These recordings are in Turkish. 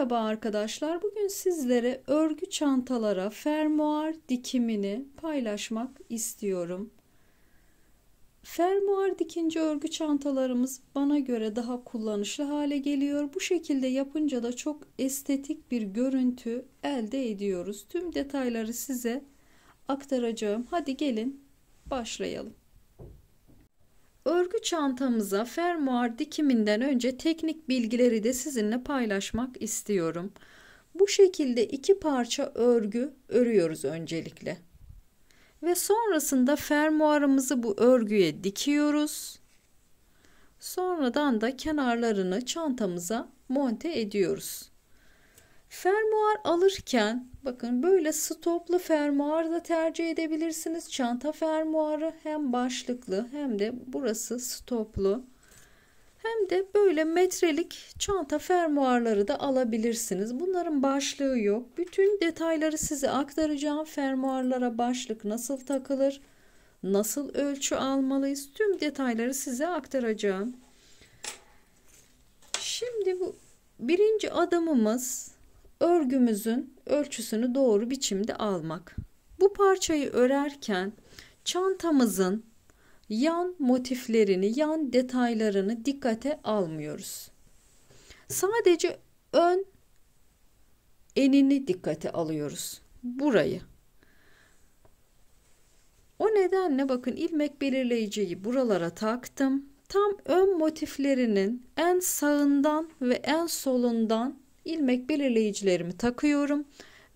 Merhaba arkadaşlar. Bugün sizlere örgü çantalara fermuar dikimini paylaşmak istiyorum. Fermuar dikince örgü çantalarımız bana göre daha kullanışlı hale geliyor. Bu şekilde yapınca da çok estetik bir görüntü elde ediyoruz. Tüm detayları size aktaracağım. Hadi gelin başlayalım. Örgü çantamıza fermuar dikiminden önce teknik bilgileri de sizinle paylaşmak istiyorum. Bu şekilde iki parça örgü örüyoruz öncelikle. Ve sonrasında fermuarımızı bu örgüye dikiyoruz. Sonradan da kenarlarını çantamıza monte ediyoruz. Fermuar alırken bakın böyle stoplu fermuar da tercih edebilirsiniz. Çanta fermuarı hem başlıklı hem de burası stoplu. Hem de böyle metrelik çanta fermuarları da alabilirsiniz. Bunların başlığı yok. Bütün detayları size aktaracağım. Fermuarlara başlık nasıl takılır, nasıl ölçü almalıyız, tüm detayları size aktaracağım. Şimdi bu birinci adımımız örgümüzün ölçüsünü doğru biçimde almak. Bu parçayı örerken çantamızın yan motiflerini, yan detaylarını dikkate almıyoruz. Sadece ön enini dikkate alıyoruz. Burayı. O nedenle bakın ilmek belirleyiciyi buralara taktım. Tam ön motiflerinin en sağından ve en solundan ilmek belirleyicilerimi takıyorum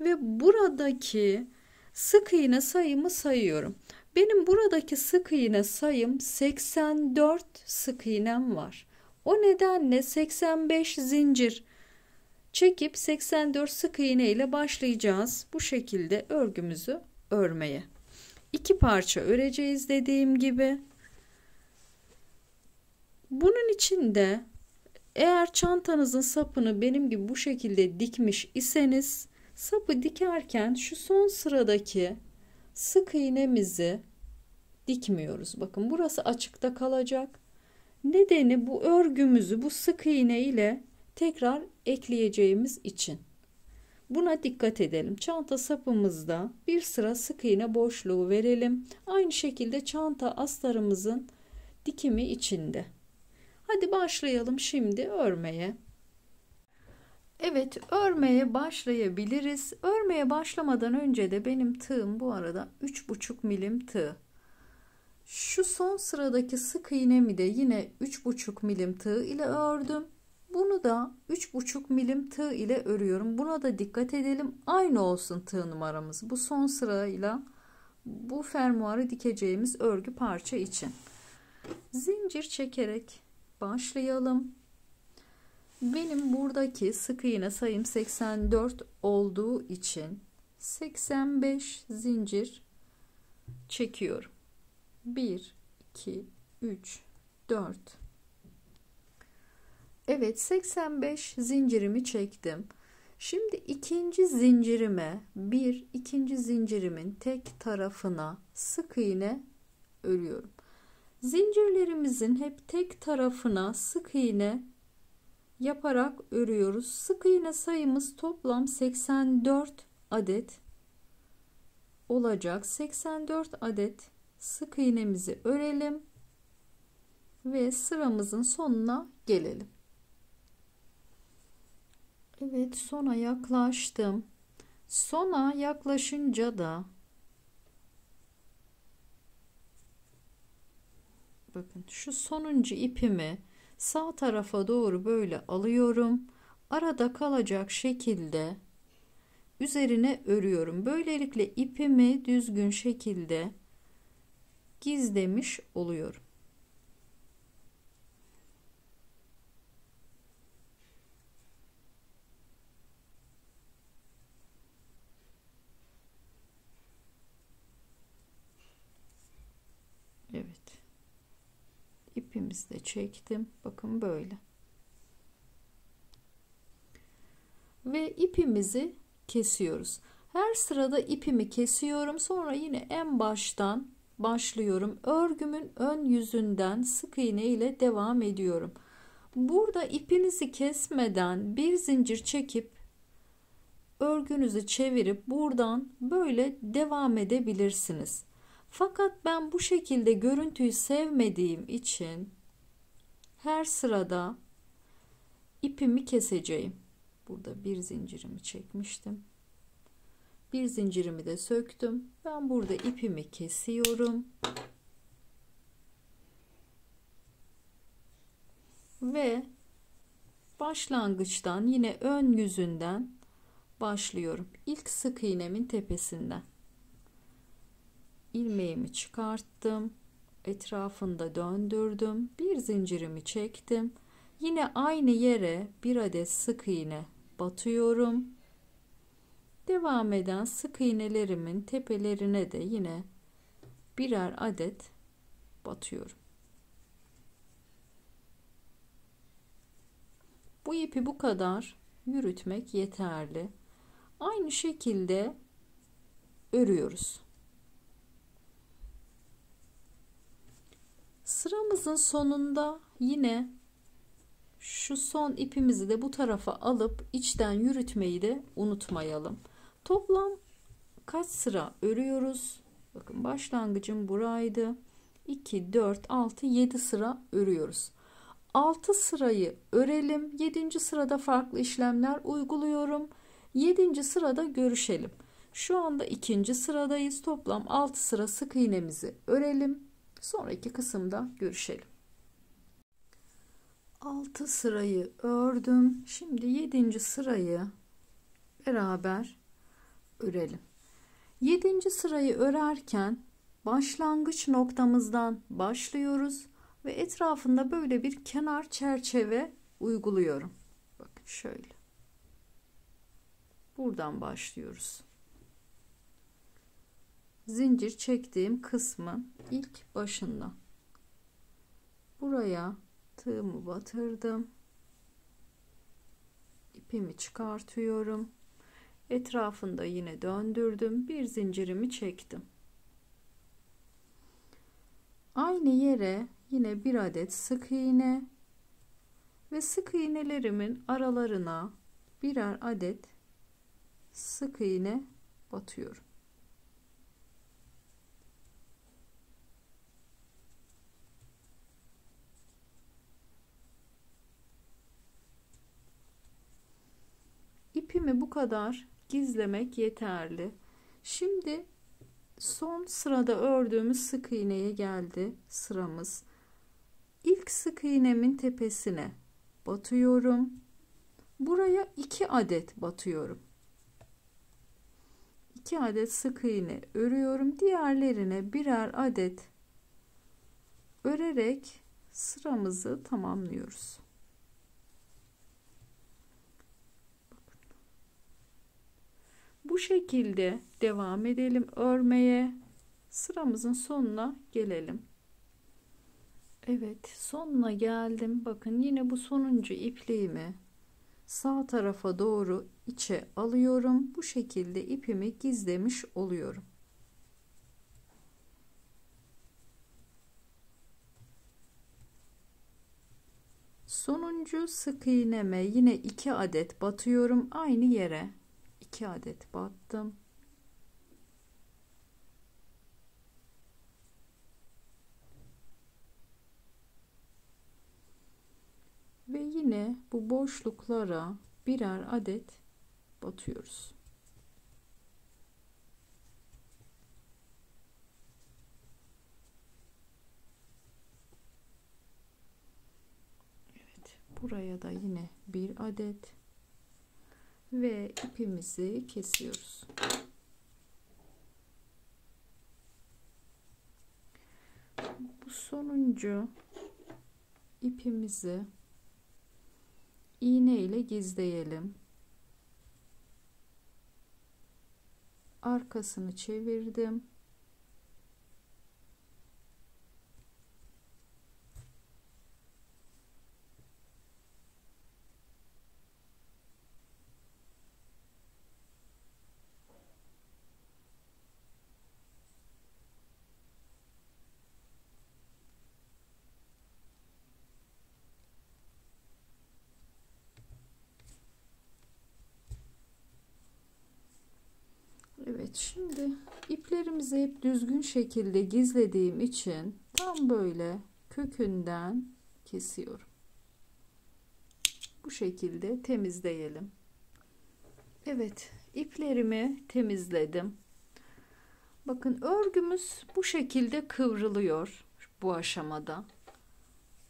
ve buradaki sık iğne sayımı sayıyorum. Benim buradaki sık iğne sayım 84 sık iğnem var. O nedenle 85 zincir çekip 84 sık iğne ile başlayacağız bu şekilde örgümüzü örmeye. İki parça öreceğiz dediğim gibi. Bunun için de eğer çantanızın sapını benim gibi bu şekilde dikmiş iseniz sapı dikerken şu son sıradaki sık iğnemizi dikmiyoruz. Bakın burası açıkta kalacak. Nedeni bu örgümüzü bu sık iğne ile tekrar ekleyeceğimiz için. Buna dikkat edelim. Çanta sapımızda bir sıra sık iğne boşluğu verelim. Aynı şekilde çanta astarımızın dikimi içinde. Hadi başlayalım şimdi örmeye. Evet, örmeye başlayabiliriz. Örmeye başlamadan önce de benim tığım bu arada 3,5 milim tığ. Şu son sıradaki sık iğnemi de yine 3,5 milim tığ ile ördüm. Bunu da 3,5 milim tığ ile örüyorum. Buna da dikkat edelim. Aynı olsun tığ numaramız. Bu son sırayla bu fermuarı dikeceğimiz örgü parça için. Zincir çekerek başlayalım. Benim buradaki sık iğne sayım 84 olduğu için 85 zincir çekiyorum. 1, 2, 3, 4. Evet, 85 zincirimi çektim. Şimdi ikinci zincirimin tek tarafına sık iğne örüyorum. Zincirlerimizin hep tek tarafına sık iğne yaparak örüyoruz. Sık iğne sayımız toplam 84 adet olacak. 84 adet sık iğnemizi örelim ve sıramızın sonuna gelelim. Evet, sona yaklaştım. Sona yaklaşınca da bakın şu sonuncu ipimi sağ tarafa doğru böyle alıyorum. Arada kalacak şekilde üzerine örüyorum. Böylelikle ipimi düzgün şekilde gizlemiş oluyorum. Evet. İpimizi de çektim. Bakın böyle. Ve ipimizi kesiyoruz. Her sırada ipimi kesiyorum. Sonra yine en baştan başlıyorum. Örgümün ön yüzünden sık iğne ile devam ediyorum. Burada ipinizi kesmeden bir zincir çekip örgünüzü çevirip buradan böyle devam edebilirsiniz. Fakat ben bu şekilde görüntüyü sevmediğim için her sırada ipimi keseceğim. Burada bir zincirimi çekmiştim. Bir zincirimi de söktüm. Ben burada ipimi kesiyorum. Ve başlangıçtan yine ön yüzünden başlıyorum. İlk sık iğnemin tepesinden. İlmeğimi çıkarttım. Etrafında döndürdüm. Bir zincirimi çektim. Yine aynı yere bir adet sık iğne batıyorum. Devam eden sık iğnelerimin tepelerine de yine birer adet batıyorum. Bu ipi bu kadar yürütmek yeterli. Aynı şekilde örüyoruz. Sıramızın sonunda yine şu son ipimizi de bu tarafa alıp içten yürütmeyi de unutmayalım. Toplam kaç sıra örüyoruz? Bakın başlangıcım buraydı. 2, 4, 6, 7 sıra örüyoruz. 6 sırayı örelim. 7. sırada farklı işlemler uyguluyorum. 7. sırada görüşelim. Şu anda 2. sıradayız. Toplam 6 sıra sık iğnemizi örelim. Sonraki kısımda görüşelim. 6 sırayı ördüm. Şimdi 7. sırayı beraber örelim. 7. sırayı örerken başlangıç noktamızdan başlıyoruz ve etrafında böyle bir kenar çerçeve uyguluyorum. Bakın şöyle. Buradan başlıyoruz. Zincir çektiğim kısmın ilk başından buraya tığımı batırdım. İpimi çıkartıyorum. Etrafında yine döndürdüm. Bir zincirimi çektim. Aynı yere yine bir adet sık iğne ve sık iğnelerimin aralarına birer adet sık iğne batıyorum. İpimi bu kadar gizlemek yeterli. Şimdi son sırada ördüğümüz sık iğneye geldi sıramız. İlk sık iğnemin tepesine batıyorum. Buraya 2 adet batıyorum. 2 adet sık iğne örüyorum. Diğerlerine birer adet örerek sıramızı tamamlıyoruz. Bu şekilde devam edelim örmeye. Sıramızın sonuna gelelim. Evet, sonuna geldim. Bakın yine bu sonuncu ipliğimi sağ tarafa doğru içe alıyorum. Bu şekilde ipimi gizlemiş oluyorum. Sonuncu sık iğneme yine 2 adet batıyorum. Aynı yere 2 adet battım. Ve yine bu boşluklara birer adet batıyoruz. Evet, buraya da yine bir adet ve ipimizi kesiyoruz. Bu sonuncu ipimizi iğne ile gizleyelim. Arkasını çevirdim. Evet, şimdi iplerimizi hep düzgün şekilde gizlediğim için tam böyle kökünden kesiyorum. Bu şekilde temizleyelim. Evet, iplerimi temizledim. Bakın örgümüz bu şekilde kıvrılıyor bu aşamada.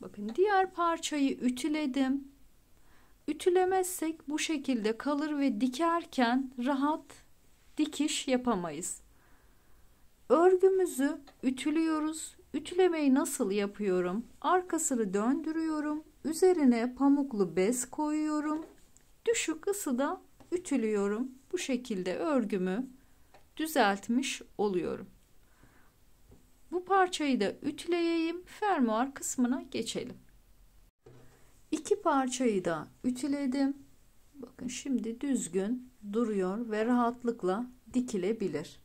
Bakın diğer parçayı ütüledim. Ütülemezsek bu şekilde kalır ve dikerken rahat dikiş yapamayız. Örgümüzü ütülüyoruz. Ütülemeyi nasıl yapıyorum? Arkasını döndürüyorum. Üzerine pamuklu bez koyuyorum. Düşük ısıda ütülüyorum. Bu şekilde örgümü düzeltmiş oluyorum. Bu parçayı da ütüleyeyim. Fermuar kısmına geçelim. İki parçayı da ütüledim. Bakın şimdi düzgün duruyor ve rahatlıkla dikilebilir.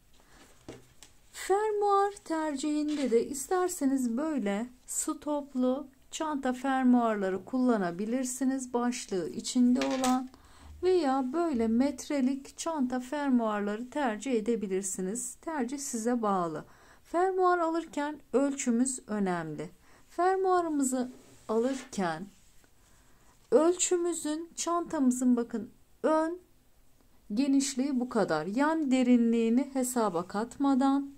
Fermuar tercihinde de isterseniz böyle stoplu çanta fermuarları kullanabilirsiniz. Başlığı içinde olan veya böyle metrelik çanta fermuarları tercih edebilirsiniz. Tercih size bağlı. Fermuar alırken ölçümüz önemli. Fermuarımızı alırken ölçümüzün, çantamızın bakın ön genişliği bu kadar. Yan derinliğini hesaba katmadan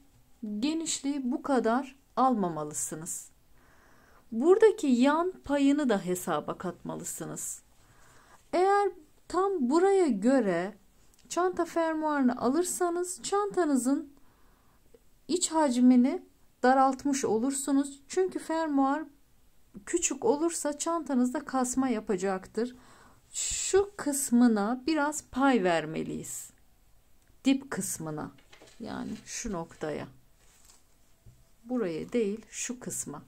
genişliği bu kadar almamalısınız. Buradaki yan payını da hesaba katmalısınız. Eğer tam buraya göre çanta fermuarını alırsanız çantanızın iç hacmini daraltmış olursunuz. Çünkü fermuar küçük olursa çantanızda kasma yapacaktır. Şu kısmına biraz pay vermeliyiz. Dip kısmına. Yani şu noktaya. Buraya değil, şu kısma.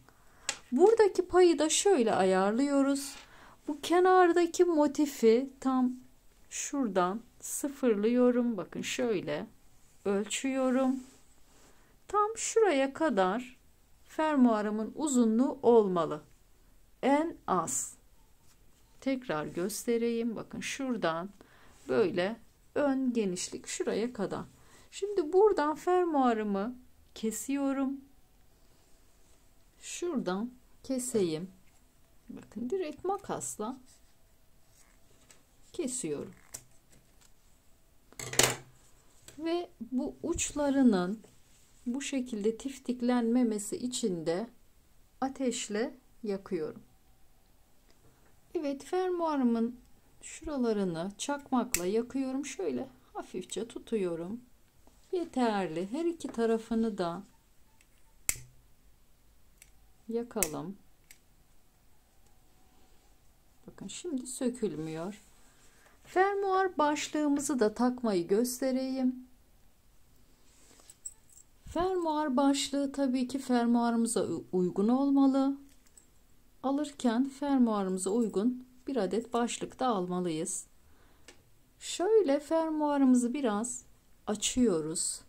Buradaki payı da şöyle ayarlıyoruz. Bu kenardaki motifi tam şuradan sıfırlıyorum. Bakın şöyle ölçüyorum. Tam şuraya kadar fermuarımın uzunluğu olmalı. En az. Tekrar göstereyim. Bakın şuradan böyle ön genişlik şuraya kadar. Şimdi buradan fermuarımı kesiyorum. Şuradan keseyim. Bakın direkt makasla kesiyorum. Ve bu uçlarının bu şekilde tiftiklenmemesi için de ateşle yakıyorum. Evet, fermuarımın şuralarını çakmakla yakıyorum. Şöyle hafifçe tutuyorum. Yeterli. Her iki tarafını da yakalım. Bakın şimdi sökülmüyor. Fermuar başlığımızı da takmayı göstereyim. Fermuar başlığı tabii ki fermuarımıza uygun olmalı. Alırken fermuarımıza uygun bir adet başlık da almalıyız. Şöyle fermuarımızı biraz açıyoruz.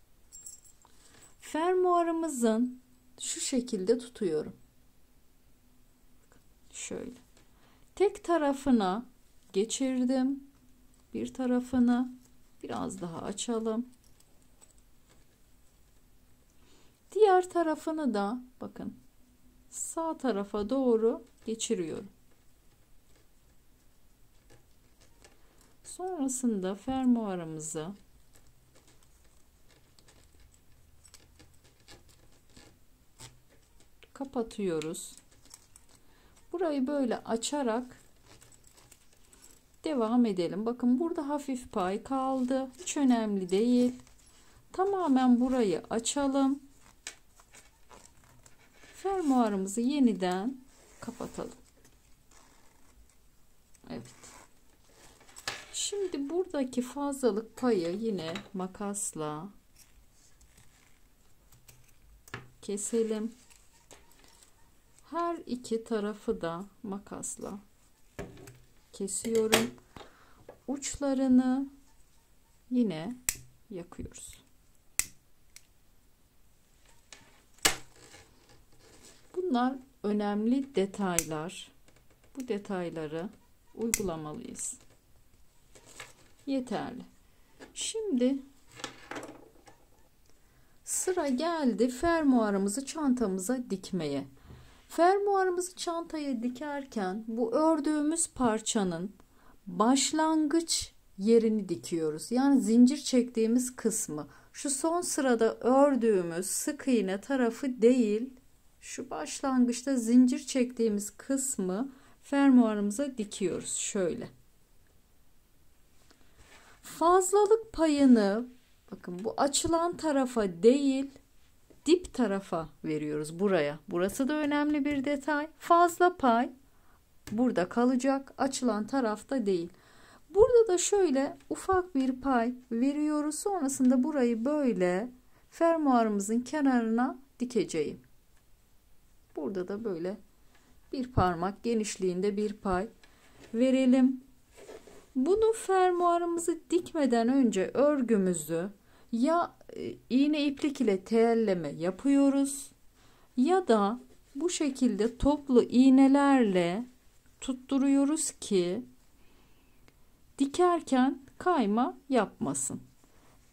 Fermuarımızın şu şekilde tutuyorum. Şöyle. Tek tarafına geçirdim. Bir tarafını biraz daha açalım. Diğer tarafını da bakın sağ tarafa doğru geçiriyorum. Sonrasında fermuarımızı kapatıyoruz. Burayı böyle açarak devam edelim. Bakın burada hafif pay kaldı. Hiç önemli değil. Tamamen burayı açalım. Fermuarımızı yeniden kapatalım. Evet. Şimdi buradaki fazlalık payı yine makasla keselim. Her iki tarafı da makasla kesiyorum. Uçlarını yine yakıyoruz. Bunlar önemli detaylar. Bu detayları uygulamalıyız. Yeterli. Şimdi Sıra geldi fermuarımızı çantamıza dikmeye. Fermuarımızı çantaya dikerken bu ördüğümüz parçanın başlangıç yerini dikiyoruz. Yani zincir çektiğimiz kısmı. Şu son sırada ördüğümüz sık iğne tarafı değil, şu başlangıçta zincir çektiğimiz kısmı fermuarımıza dikiyoruz. Şöyle. Fazlalık payını bakın bu açılan tarafa değil, dip tarafa veriyoruz, buraya. Burası da önemli bir detay. Fazla pay burada kalacak, açılan tarafta değil. Burada da şöyle ufak bir pay veriyoruz. Sonrasında burayı böyle fermuarımızın kenarına dikeceğim. Burada da böyle bir parmak genişliğinde bir pay verelim. Bunu fermuarımızı dikmeden önce örgümüzü ya iğne iplik ile teyelleme yapıyoruz ya da bu şekilde toplu iğnelerle tutturuyoruz ki dikerken kayma yapmasın.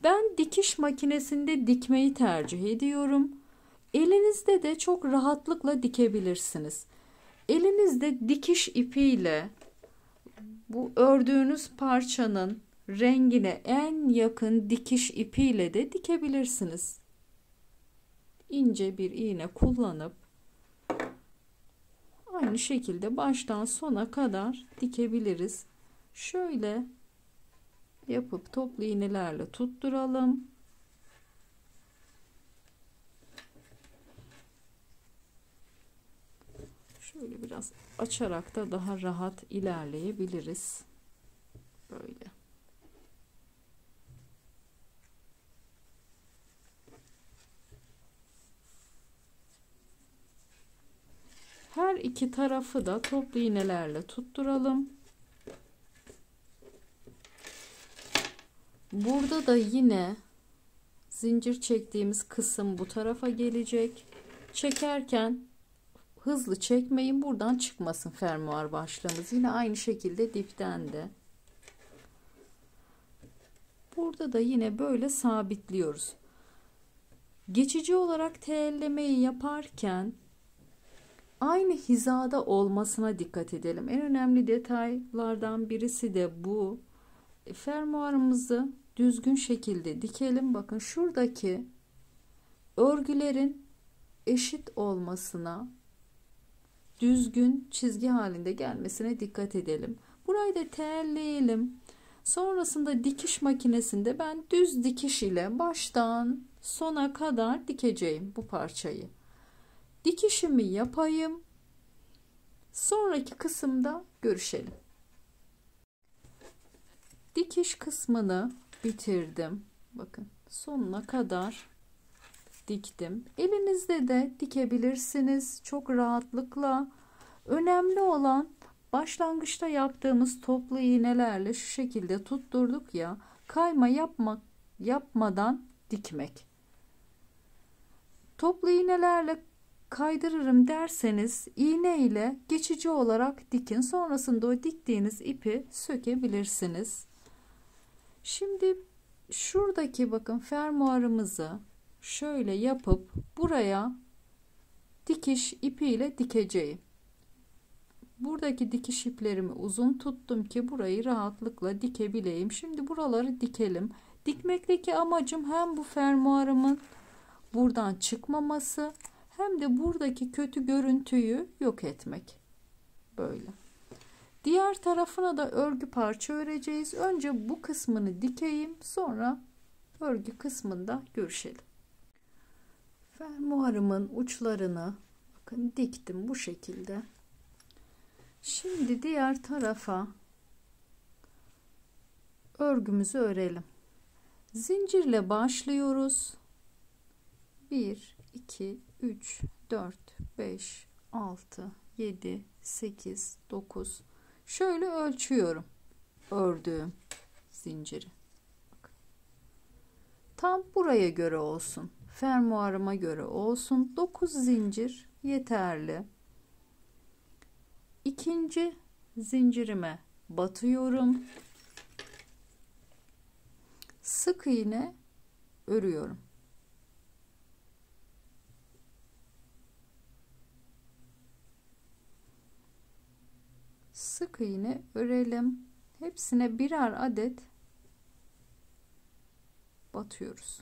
Ben dikiş makinesinde dikmeyi tercih ediyorum. Elinizde de çok rahatlıkla dikebilirsiniz. Elinizde dikiş ipiyle bu ördüğünüz parçanın rengine en yakın dikiş ipiyle de dikebilirsiniz. İnce bir iğne kullanıp aynı şekilde baştan sona kadar dikebiliriz. Şöyle yapıp toplu iğnelerle tutturalım. Şöyle biraz açarak da daha rahat ilerleyebiliriz. Böyle. Her iki tarafı da toplu iğnelerle tutturalım. Burada da yine zincir çektiğimiz kısım bu tarafa gelecek. Çekerken hızlı çekmeyin, buradan çıkmasın fermuar başlığımız. Yine aynı şekilde dipten de. Burada da yine böyle sabitliyoruz. Geçici olarak teyellemeyi yaparken aynı hizada olmasına dikkat edelim. En önemli detaylardan birisi de bu. Fermuarımızı düzgün şekilde dikelim. Bakın şuradaki örgülerin eşit olmasına, düzgün çizgi halinde gelmesine dikkat edelim. Burayı da teyelleyelim. Sonrasında dikiş makinesinde ben düz dikiş ile baştan sona kadar dikeceğim bu parçayı. Dikişimi yapayım. Sonraki kısımda görüşelim. Dikiş kısmını bitirdim. Bakın sonuna kadar diktim. Elinizde de dikebilirsiniz çok rahatlıkla. Önemli olan başlangıçta yaptığımız toplu iğnelerle şu şekilde tutturduk ya, kayma yapmadan dikmek. Toplu iğnelerle kaydırırım derseniz iğne ile geçici olarak dikin. Sonrasında o diktiğiniz ipi sökebilirsiniz. Şimdi şuradaki bakın fermuarımızı şöyle yapıp buraya dikiş ipiyle dikeceğim. Buradaki dikiş iplerimi uzun tuttum ki burayı rahatlıkla dikebileyim. Şimdi buraları dikelim. Dikmekteki amacım hem bu fermuarımın buradan çıkmaması hem de buradaki kötü görüntüyü yok etmek. Böyle. Diğer tarafına da örgü parça öreceğiz. Önce bu kısmını dikeyim, sonra örgü kısmında görüşelim. Fermuarımın uçlarını bakın diktim bu şekilde. Şimdi diğer tarafa örgümüzü örelim. Zincirle başlıyoruz. 1 2 3 4 5 6 7 8 9. Şöyle ölçüyorum ördüğüm zinciri. Tam buraya göre olsun. Fermuarıma göre olsun. 9 zincir yeterli. İkinci zincirime batıyorum. Sık iğne örüyorum. sık iğne örelim. Hepsine birer adet batıyoruz.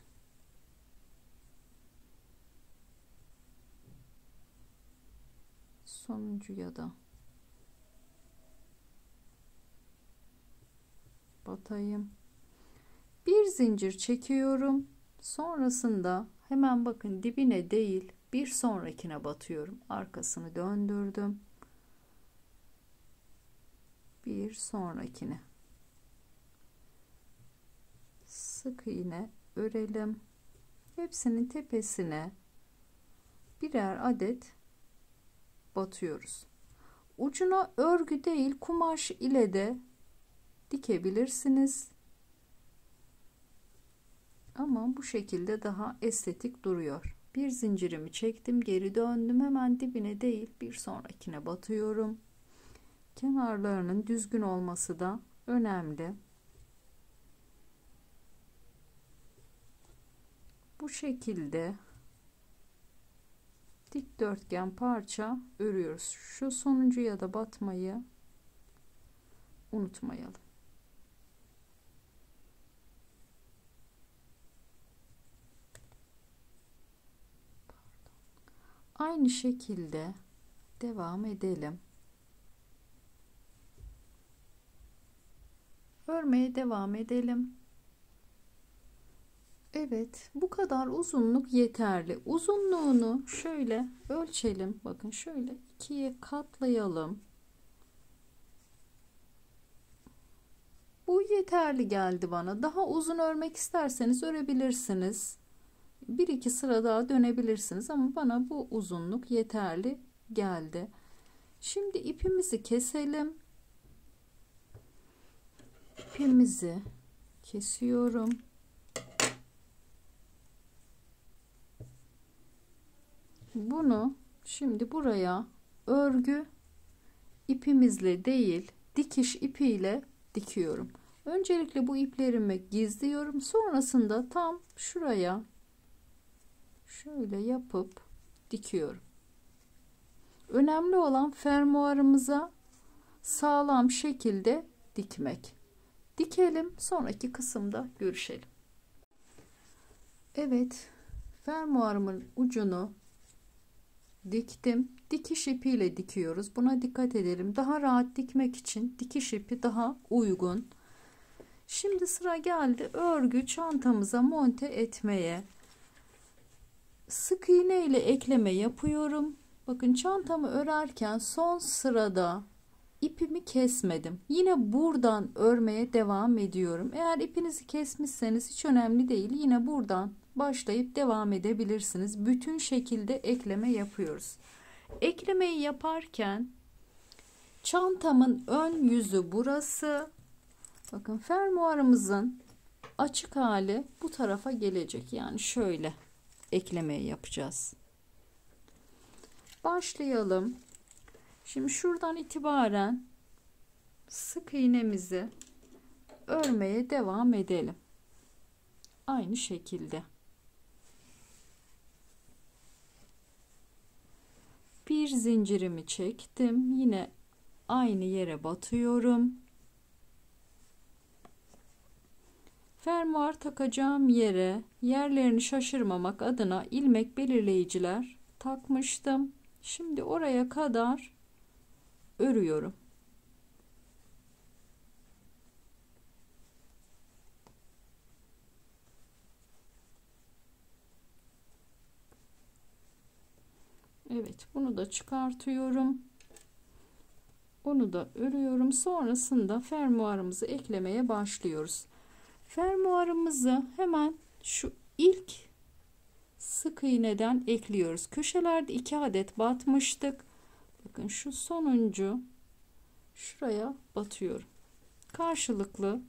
Sonuncuya da batayım. Bir zincir çekiyorum. Sonrasında hemen bakın dibine değil bir sonrakine batıyorum. Arkasını döndürdüm. Bir sonrakine. Sık iğne örelim. Hepsinin tepesine birer adet batıyoruz. Ucuna örgü değil kumaş ile de dikebilirsiniz. Ama bu şekilde daha estetik duruyor. Bir zincirimi çektim, geri döndüm. Hemen dibine değil bir sonrakine batıyorum. Kenarlarının düzgün olması da önemli. Bu şekilde dikdörtgen parça örüyoruz. Şu sonuncuya da batmayı unutmayalım. Aynı şekilde devam edelim. Örmeye devam edelim. Evet, bu kadar uzunluk yeterli. Uzunluğunu şöyle ölçelim. Bakın şöyle ikiye katlayalım. Bu yeterli geldi bana. Daha uzun örmek isterseniz örebilirsiniz. Bir iki sıra daha dönebilirsiniz ama bana bu uzunluk yeterli geldi. Şimdi ipimizi keselim. İpimizi kesiyorum. Bunu şimdi buraya örgü ipimizle değil dikiş ipiyle dikiyorum. Öncelikle bu iplerimi gizliyorum. Sonrasında tam şuraya şöyle yapıp dikiyorum. Önemli olan fermuarımıza sağlam şekilde dikmek. Dikelim, sonraki kısımda görüşelim. Evet, fermuarımın ucunu diktim. Dikiş ipiyle dikiyoruz. Buna dikkat edelim. Daha rahat dikmek için dikiş ipi daha uygun. Şimdi sıra geldi örgü çantamıza monte etmeye. Sık iğne ile ekleme yapıyorum. Bakın çantamı örerken son sırada ipimi kesmedim. Yine buradan örmeye devam ediyorum. Eğer ipinizi kesmişseniz hiç önemli değil. Yine buradan başlayıp devam edebilirsiniz. Bütün şekilde ekleme yapıyoruz. Eklemeyi yaparken çantamın ön yüzü burası. Bakın fermuarımızın açık hali bu tarafa gelecek. Yani şöyle eklemeyi yapacağız. Başlayalım. Şimdi şuradan itibaren sık iğnemizi örmeye devam edelim. Aynı şekilde. Bir zincirimi çektim. Yine aynı yere batıyorum. Fermuar takacağım yere yerlerini şaşırmamak adına ilmek belirleyiciler takmıştım. Şimdi oraya kadar örüyorum. Evet, bunu da çıkartıyorum. Onu da örüyorum. Sonrasında fermuarımızı eklemeye başlıyoruz. Fermuarımızı hemen şu ilk sık iğneden ekliyoruz. Köşelerde 2 adet batmıştık. Bakın şu sonuncu şuraya batıyorum. Karşılıklı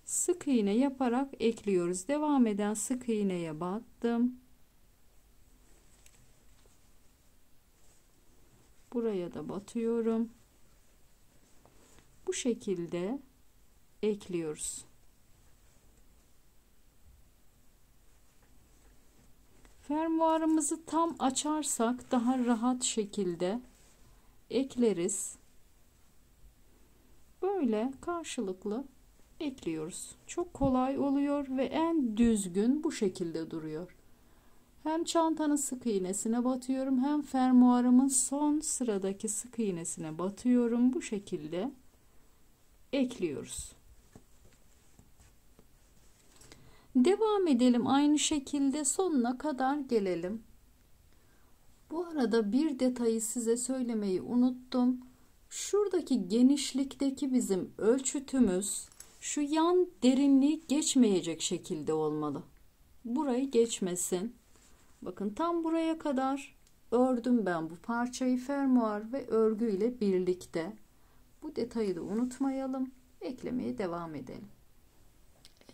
sık iğne yaparak ekliyoruz. Devam eden sık iğneye battım. Buraya da batıyorum. Bu şekilde ekliyoruz. Fermuarımızı tam açarsak daha rahat şekilde ekleriz. böyle karşılıklı ekliyoruz. Çok kolay oluyor ve en düzgün bu şekilde duruyor. Hem çantanın sık iğnesine batıyorum, hem fermuarımın son sıradaki sık iğnesine batıyorum. Bu şekilde ekliyoruz. Devam edelim, aynı şekilde sonuna kadar gelelim. Bu arada bir detayı size söylemeyi unuttum. Şuradaki genişlikteki bizim ölçütümüz şu yan derinliği geçmeyecek şekilde olmalı. Burayı geçmesin. Bakın tam buraya kadar ördüm ben bu parçayı fermuar ve örgü ile birlikte. Bu detayı da unutmayalım. Eklemeye devam edelim.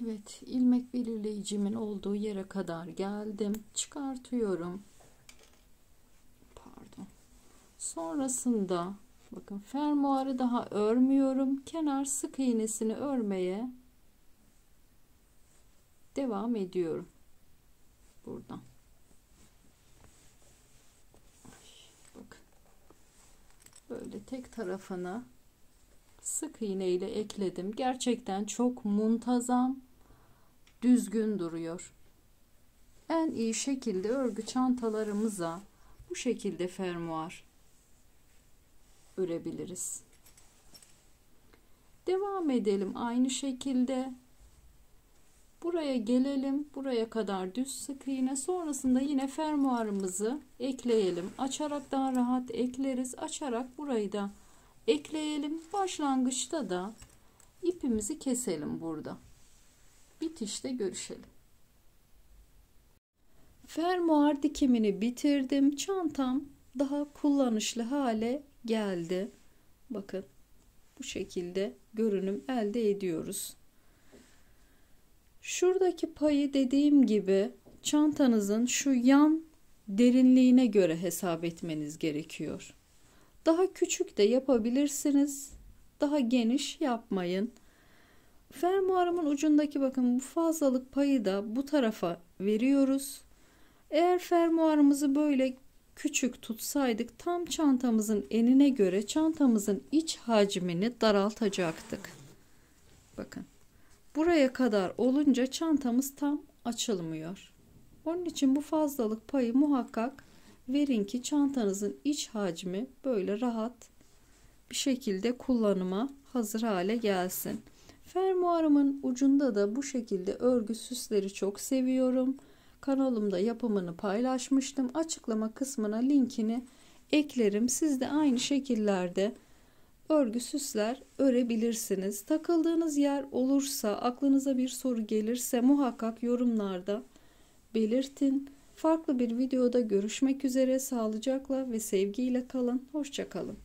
Evet, ilmek belirleyicimin olduğu yere kadar geldim. Çıkartıyorum. Pardon. Sonrasında bakın fermuarı daha örmüyorum. Kenar sık iğnesini örmeye devam ediyorum. Buradan. Bakın. Böyle tek tarafına sık iğne ile ekledim. Gerçekten çok muntazam, düzgün duruyor. En iyi şekilde örgü çantalarımıza bu şekilde fermuar örebiliriz. Devam edelim aynı şekilde. Buraya gelelim. Buraya kadar düz sık iğne. Sonrasında yine fermuarımızı ekleyelim. Açarak daha rahat ekleriz. Açarak burayı da ekleyelim. Başlangıçta da ipimizi keselim burada. Bitişte görüşelim. Fermuar dikimini bitirdim. Çantam daha kullanışlı hale geldi. Bakın bu şekilde görünüm elde ediyoruz. Şuradaki payı dediğim gibi çantanızın şu yan derinliğine göre hesap etmeniz gerekiyor. Daha küçük de yapabilirsiniz. Daha geniş yapmayın. Fermuarımın ucundaki bakın bu fazlalık payı da bu tarafa veriyoruz. Eğer fermuarımızı böyle küçük tutsaydık tam çantamızın enine göre çantamızın iç hacmini daraltacaktık. Bakın. Buraya kadar olunca çantamız tam açılmıyor. Onun için bu fazlalık payı muhakkak verin ki çantanızın iç hacmi böyle rahat bir şekilde kullanıma hazır hale gelsin. Fermuarımın ucunda da bu şekilde örgü süsleri çok seviyorum. Kanalımda yapımını paylaşmıştım. Açıklama kısmına linkini eklerim. Siz de aynı şekillerde örgü süsler örebilirsiniz. Takıldığınız yer olursa, aklınıza bir soru gelirse muhakkak yorumlarda belirtin. Farklı bir videoda görüşmek üzere. Sağlıcakla ve sevgiyle kalın. Hoşça kalın.